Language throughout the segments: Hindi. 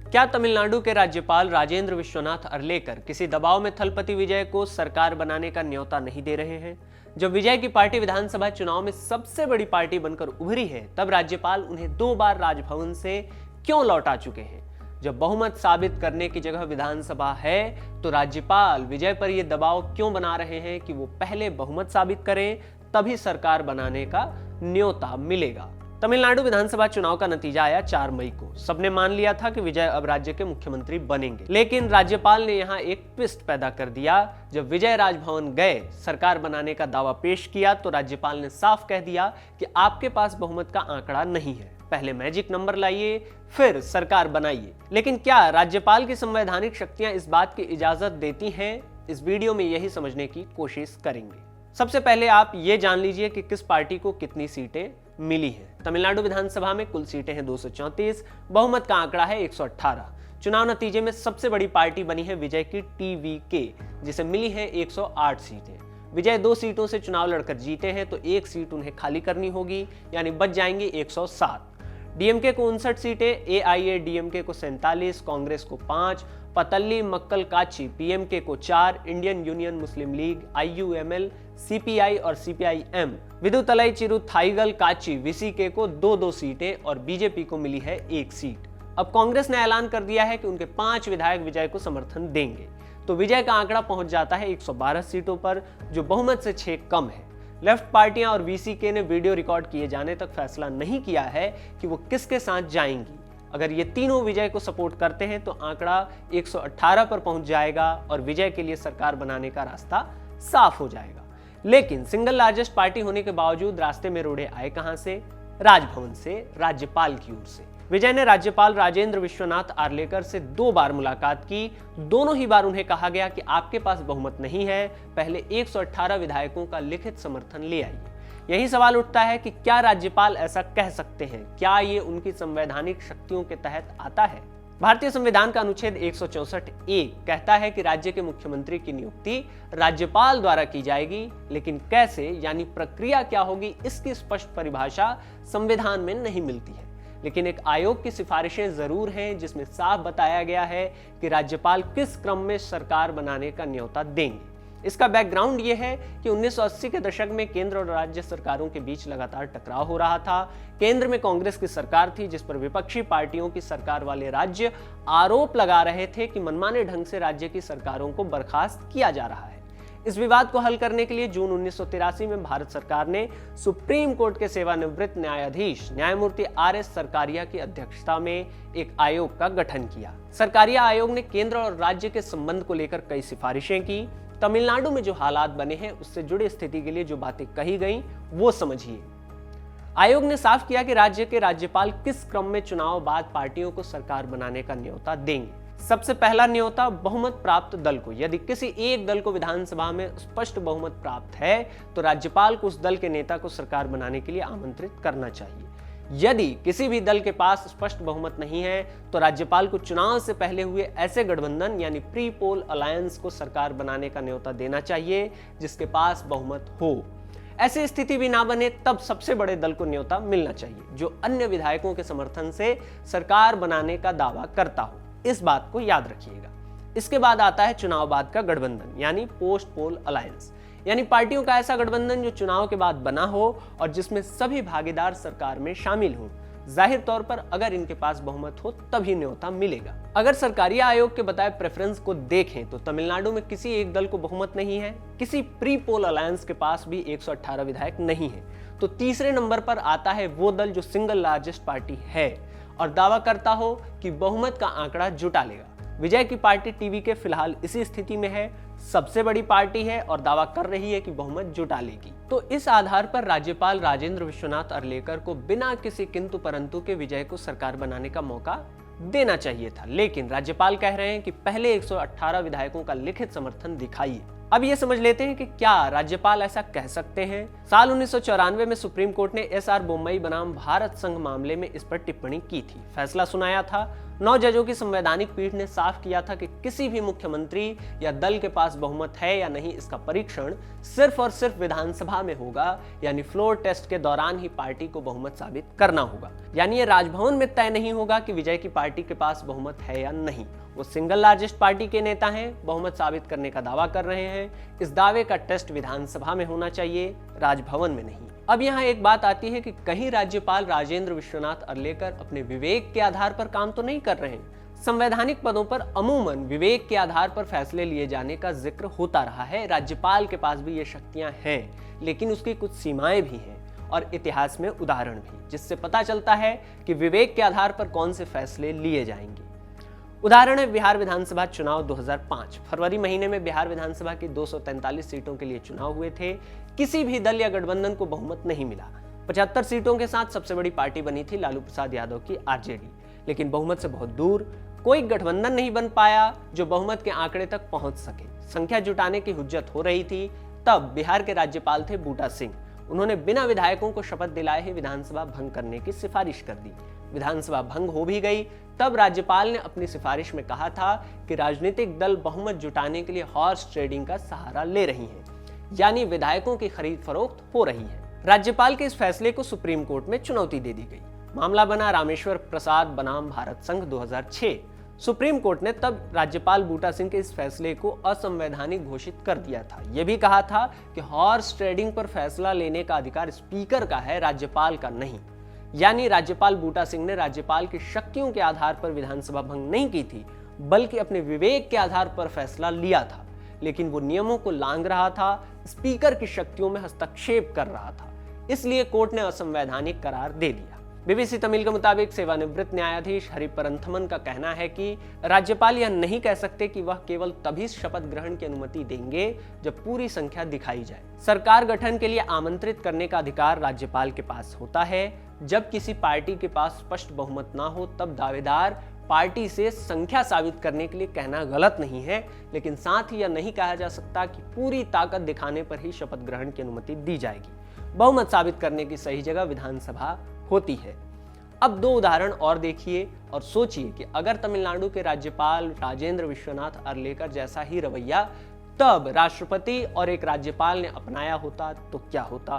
क्या तमिलनाडु के राज्यपाल राजेंद्र विश्वनाथ अर्लेकर किसी दबाव में थलपति विजय को सरकार बनाने का न्योता नहीं दे रहे हैं? जब विजय की पार्टी विधानसभा चुनाव में सबसे बड़ी पार्टी बनकर उभरी है, तब राज्यपाल उन्हें 2 बार राजभवन से क्यों लौटा चुके हैं? जब बहुमत साबित करने की जगह विधानसभा है, तो राज्यपाल विजय पर यह दबाव क्यों बना रहे हैं कि वो पहले बहुमत साबित करें, तभी सरकार बनाने का न्योता मिलेगा। तमिलनाडु विधानसभा चुनाव का नतीजा आया 4 मई को। सबने मान लिया था कि विजय अब राज्य के मुख्यमंत्री बनेंगे, लेकिन राज्यपाल ने यहां एक ट्विस्ट पैदा कर दिया। जब विजय राजभवन गए, सरकार बनाने का दावा पेश किया, तो राज्यपाल ने साफ कह दिया कि आपके पास बहुमत का आंकड़ा नहीं है, पहले मैजिक नंबर लाइए, फिर सरकार बनाइए। लेकिन क्या राज्यपाल की संवैधानिक शक्तियां इस बात की इजाजत देती हैं? इस वीडियो में यही समझने की कोशिश करेंगे। सबसे पहले आप ये जान लीजिए कि किस पार्टी को कितनी सीटें मिली हैं। तमिलनाडु विधानसभा में कुल सीटें हैं 234, बहुमत का आंकड़ा है 118। चुनाव नतीजे में सबसे बड़ी पार्टी बनी है विजय की टीवीके, जिसे मिली है 108 सीटें। विजय 2 सीटों से चुनाव लड़कर जीते हैं, तो 1 सीट उन्हें खाली करनी होगी, यानी बच जाएंगे 107। डीएमके को 59 सीटें, एआईएडीएमके को 47, कांग्रेस को 5, पतल्ली मक्कल काची पीएमके को 4, इंडियन यूनियन मुस्लिम लीग, आईयूएमएल, सीपीआई और सीपीआईएम, विदुतलाई चिरुथाईगल काची वीसीके को 2-2 सीटें और बीजेपी को मिली है 1 सीट। अब कांग्रेस ने ऐलान कर दिया है कि उनके 5 विधायक विजय को समर्थन देंगे, तो विजय का आंकड़ा पहुंच जाता है 112 सीटों पर, जो बहुमत से 6 कम है। लेफ्ट पार्टियां और वीसीके ने वीडियो रिकॉर्ड किए जाने तक फैसला नहीं किया है कि वो किसके साथ जाएंगी। अगर ये तीनों विजय को सपोर्ट करते हैं, तो आंकड़ा 118 पर पहुंच जाएगा और विजय के लिए सरकार बनाने का रास्ता साफ हो जाएगा। लेकिन सिंगल लार्जेस्ट पार्टी होने के बावजूद रास्ते में रोड़े आए कहां से? राजभवन से, राज्यपाल की ओर से। विजय ने राज्यपाल राजेंद्र विश्वनाथ आर्लेकर से 2 बार मुलाकात की। दोनों ही बार उन्हें कहा गया कि आपके पास बहुमत नहीं है, पहले 118 विधायकों का लिखित समर्थन ले आइए। यही सवाल उठता है कि क्या राज्यपाल ऐसा कह सकते हैं? क्या ये उनकी संवैधानिक शक्तियों के तहत आता है? भारतीय संविधान का अनुच्छेद 164(a) कहता है कि राज्य के मुख्यमंत्री की नियुक्ति राज्यपाल द्वारा की जाएगी, लेकिन कैसे, यानी प्रक्रिया क्या होगी, इसकी स्पष्ट परिभाषा संविधान में नहीं मिलती है। लेकिन एक आयोग की सिफारिशें जरूर हैं, जिसमें साफ बताया गया है कि राज्यपाल किस क्रम में सरकार बनाने का न्योता देंगे। इसका बैकग्राउंड यह है कि 1980 के दशक में केंद्र और राज्य सरकारों के बीच लगातार टकराव हो रहा था। केंद्र में कांग्रेस की सरकार थी, जिस पर विपक्षी पार्टियों की सरकार वाले राज्य आरोप लगा रहे थे कि मनमाने ढंग से राज्य की सरकारों को बर्खास्त किया जा रहा है। इस विवाद को हल करने के लिए जून 1983 में भारत सरकार ने सुप्रीम कोर्ट के सेवानिवृत्त न्यायाधीश न्यायमूर्ति आर.एस. सरकारिया की अध्यक्षता में एक आयोग का गठन किया। सरकारिया आयोग ने केंद्र और राज्य के संबंध को लेकर कई सिफारिशें की। तमिलनाडु में जो हालात बने हैं, उससे जुड़ी स्थिति के लिए जो बातें कही गईं, वो समझिए। आयोग ने साफ किया कि राज्य के राज्यपाल किस क्रम में चुनाव बाद पार्टियों को सरकार बनाने का न्योता देंगे। सबसे पहला न्योता बहुमत प्राप्त दल को। यदि किसी एक दल को विधानसभा में स्पष्ट बहुमत प्राप्त है, तो राज्यपाल को उस दल के नेता को सरकार बनाने के लिए आमंत्रित करना चाहिए। यदि किसी भी दल के पास स्पष्ट बहुमत नहीं है, तो राज्यपाल को चुनाव से पहले हुए ऐसे गठबंधन यानी प्री पोल अलायंस को सरकार बनाने का न्योता देना चाहिए जिसके पास बहुमत हो। ऐसी स्थिति भी ना बने, तब सबसे बड़े दल को न्योता मिलना चाहिए जो अन्य विधायकों के समर्थन से सरकार बनाने का दावा करता हो। इस बात को याद रखिएगा। इसके बाद आता है चुनाव बाद का गठबंधन यानी पोस्ट पोल अलायंस, यानी पार्टियों का ऐसा गठबंधन जो चुनाव के बाद बना हो और जिसमें सभी भागीदार सरकार में शामिल हों। जाहिर तौर पर अगर इनके पास बहुमत हो तभी न्योता मिलेगा। अगर सरकारिया आयोग के बताए प्रेफरेंस को देखें, तो तमिलनाडु में किसी एक दल को बहुमत नहीं है, किसी प्री पोल अलायंस के पास भी 118 विधायक नहीं है। तो तीसरे नंबर पर आता है वो दल जो सिंगल लार्जेस्ट पार्टी है और दावा करता हो कि बहुमत का आंकड़ा जुटा लेगा। विजय की पार्टी टीवीके फिलहाल इसी स्थिति में है, सबसे बड़ी पार्टी है और दावा कर रही है कि बहुमत जुटा लेगी। तो इस आधार पर राज्यपाल राजेंद्र विश्वनाथ अर्लेकर को बिना किसी किंतु परंतु के विजय को सरकार बनाने का मौका देना चाहिए था, लेकिन राज्यपाल कह रहे हैं कि पहले 118 विधायकों का लिखित समर्थन दिखाइए। अब ये समझ लेते हैं कि क्या राज्यपाल ऐसा कह सकते हैं। साल 1994 में सुप्रीम कोर्ट ने एस.आर. बोम्मई बनाम भारत संघ मामले में इस पर टिप्पणी की थी। फैसला सुनाया था 9 जजों की संवैधानिक पीठ ने साफ किया था कि किसी भी मुख्यमंत्री या दल के पास बहुमत है या नहीं, इसका परीक्षण सिर्फ और सिर्फ विधानसभा में होगा, यानी फ्लोर टेस्ट के दौरान ही पार्टी को बहुमत साबित करना होगा। यानी ये राजभवन में तय नहीं होगा कि विजय की पार्टी के पास बहुमत है या नहीं। वो सिंगल लार्जेस्ट पार्टी के नेता हैं, बहुमत साबित करने का दावा कर रहे हैं। इस दावे का टेस्ट विधानसभा में होना चाहिए, राजभवन में नहीं। अब यहाँ एक बात आती है कि कहीं राज्यपाल राजेंद्र विश्वनाथ अर्लेकर अपने विवेक के आधार पर काम तो नहीं कर रहे हैं। संवैधानिक पदों पर अमूमन विवेक के आधार पर फैसले लिए जाने का जिक्र होता रहा है। राज्यपाल के पास भी ये शक्तियां हैं, लेकिन उसकी कुछ सीमाएं भी हैं और इतिहास में उदाहरण भी, जिससे पता चलता है कि विवेक के आधार पर कौन से फैसले लिए जाएंगे। उदाहरण है बिहार विधानसभा चुनाव 2005। फरवरी महीने में बिहार विधानसभा की 243 सीटों के लिए चुनाव हुए थे। किसी भी दल या गठबंधन को बहुमत नहीं मिला। 75 सीटों के साथ सबसे बड़ी पार्टी बनी थी लालू प्रसाद यादव की आरजेडी, लेकिन बहुमत से बहुत दूर। कोई गठबंधन नहीं बन पाया जो बहुमत के आंकड़े तक पहुंच सके। संख्या जुटाने की हुज्जत हो रही थी। तब बिहार के राज्यपाल थे बूटा सिंह। उन्होंने बिना विधायकों को शपथ दिलाए ही विधानसभा भंग करने की सिफारिश कर दी। विधानसभा भंग हो भी गई। तब राज्यपाल ने अपनी सिफारिश में कहा था कि राजनीतिक दल बहुमत जुटाने के लिए हॉर्स ट्रेडिंग का सहारा ले रही हैं, यानी विधायकों की खरीद फरोख्त हो रही है। राज्यपाल के इस फैसले को सुप्रीम कोर्ट में चुनौती दे दी गई। मामला बना रामेश्वर प्रसाद बनाम भारत संघ 2006। सुप्रीम कोर्ट ने तब राज्यपाल बूटा सिंह के इस फैसले को असंवैधानिक घोषित कर दिया था। यह भी कहा था कि हॉर्स ट्रेडिंग पर फैसला लेने का अधिकार स्पीकर का है, राज्यपाल का नहीं। यानी राज्यपाल बूटा सिंह ने राज्यपाल की शक्तियों के आधार पर विधानसभा भंग नहीं की थी, बल्कि अपने विवेक के आधार पर फैसला लिया था। लेकिन वो नियमों को लांघ रहा था, स्पीकर की शक्तियों में हस्तक्षेप कर रहा था। इसलिए कोर्ट ने असंवैधानिक करार दे दिया। बीबीसी तमिल के मुताबिक सेवानिवृत्त न्यायाधीश हरिपरंथमन का कहना है कि राज्यपाल यह नहीं कह सकते कि वह केवल तभी शपथ ग्रहण की अनुमति देंगे जब पूरी संख्या दिखाई जाए। सरकार गठन के लिए आमंत्रित करने का अधिकार राज्यपाल के पास होता है। जब किसी पार्टी के पास स्पष्ट बहुमत ना हो, तब दावेदार पार्टी से संख्या साबित करने के लिए कहना गलत नहीं है, लेकिन साथ ही यह नहीं कहा जा सकता कि पूरी ताकत दिखाने पर ही शपथ ग्रहण की अनुमति दी जाएगी। बहुमत साबित करने की सही जगह विधानसभा होती है। अब 2 उदाहरण और देखिए और सोचिए कि अगर तमिलनाडु के राज्यपाल राजेंद्र विश्वनाथ अर्लेकर जैसा ही रवैया तब राष्ट्रपति और एक राज्यपाल ने अपनाया होता तो क्या होता।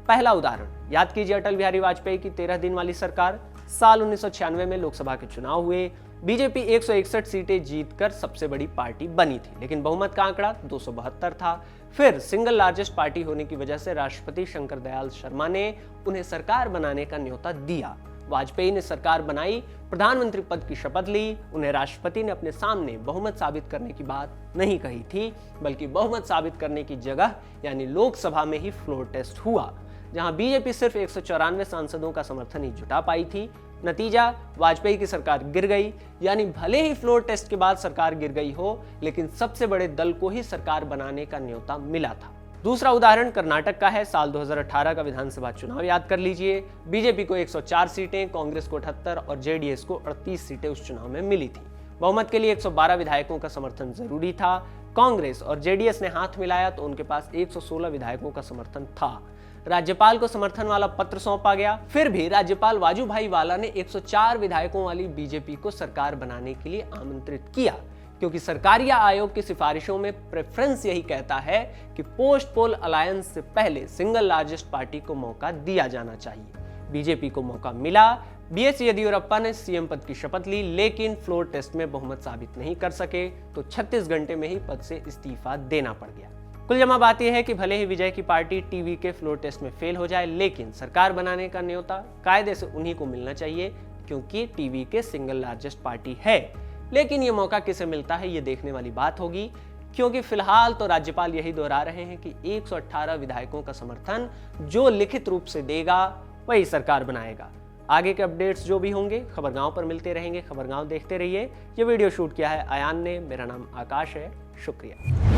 पहला उदाहरण, याद कीजिए अटल बिहारी वाजपेयी की 13 दिन वाली सरकार। साल 1996 में लोकसभा के चुनाव हुए। बीजेपी 161 सीटें जीतकर सबसे बड़ी पार्टी बनी थी, लेकिन बहुमत का आंकड़ा 272 था। फिर सिंगल लार्जेस्ट पार्टी होने की वजह से राष्ट्रपति शंकर दयाल शर्मा ने उन्हें सरकार बनाने का न्योता दिया। वाजपेयी ने सरकार बनाई, प्रधानमंत्री पद की शपथ ली। उन्हें राष्ट्रपति ने अपने सामने बहुमत साबित करने की बात नहीं कही थी, बल्कि बहुमत साबित करने की जगह यानी लोकसभा में ही फ्लोर टेस्ट हुआ, जहां बीजेपी सिर्फ 194 सांसदों का समर्थन ही जुटा पाई थी। नतीजा, वाजपेयी की सरकार गिर गई। यानी भले ही फ्लोर टेस्ट के बाद सरकार गिर गई हो, लेकिन सबसे बड़े दल को ही सरकार बनाने का न्योता मिला था। दूसरा उदाहरण कर्नाटक का है। साल 2018 का विधानसभा चुनाव याद कर लीजिए। बीजेपी को 104 सीटें, कांग्रेस को 78 और जेडीएस को 38 सीटें उस चुनाव में मिली थी। बहुमत के लिए 112 विधायकों का समर्थन जरूरी था। कांग्रेस और जेडीएस ने हाथ मिलाया तो उनके पास 116 विधायकों का समर्थन था। राज्यपाल को समर्थन वाला पत्र सौंपा गया। फिर भी राज्यपाल वाजूभाई वाला ने 104 विधायकों वाली बीजेपी को सरकार बनाने के लिए आमंत्रित किया, क्योंकि सरकारिया आयोग की सिफारिशों में प्रेफरेंस यही कहता है कि पोस्ट पोल अलायंस से पहले सिंगल लार्जेस्ट पार्टी को मौका दिया जाना चाहिए। बीजेपी को मौका मिला। बीएस येदियुरप्पा ने सीएम पद की शपथ ली, लेकिन फ्लोर टेस्ट में बहुमत साबित नहीं कर सके तो 36 घंटे में ही पद से इस्तीफा देना पड़ गया। कुल जमा बात यह है कि भले ही विजय की पार्टी टीवी के फ्लोर टेस्ट में फेल हो जाए, लेकिन सरकार बनाने का न्योता कायदे से उन्हीं को मिलना चाहिए, क्योंकि टीवी के सिंगल लार्जेस्ट पार्टी है। लेकिन ये मौका किसे मिलता है, ये देखने वाली बात होगी, क्योंकि फिलहाल तो राज्यपाल यही दोहरा रहे हैं कि 118 विधायकों का समर्थन जो लिखित रूप से देगा वही सरकार बनाएगा। आगे के अपडेट्स जो भी होंगे खबरगांव पर मिलते रहेंगे। खबरगांव देखते रहिए। ये वीडियो शूट किया है अयान ने। मेरा नाम आकाश है। शुक्रिया।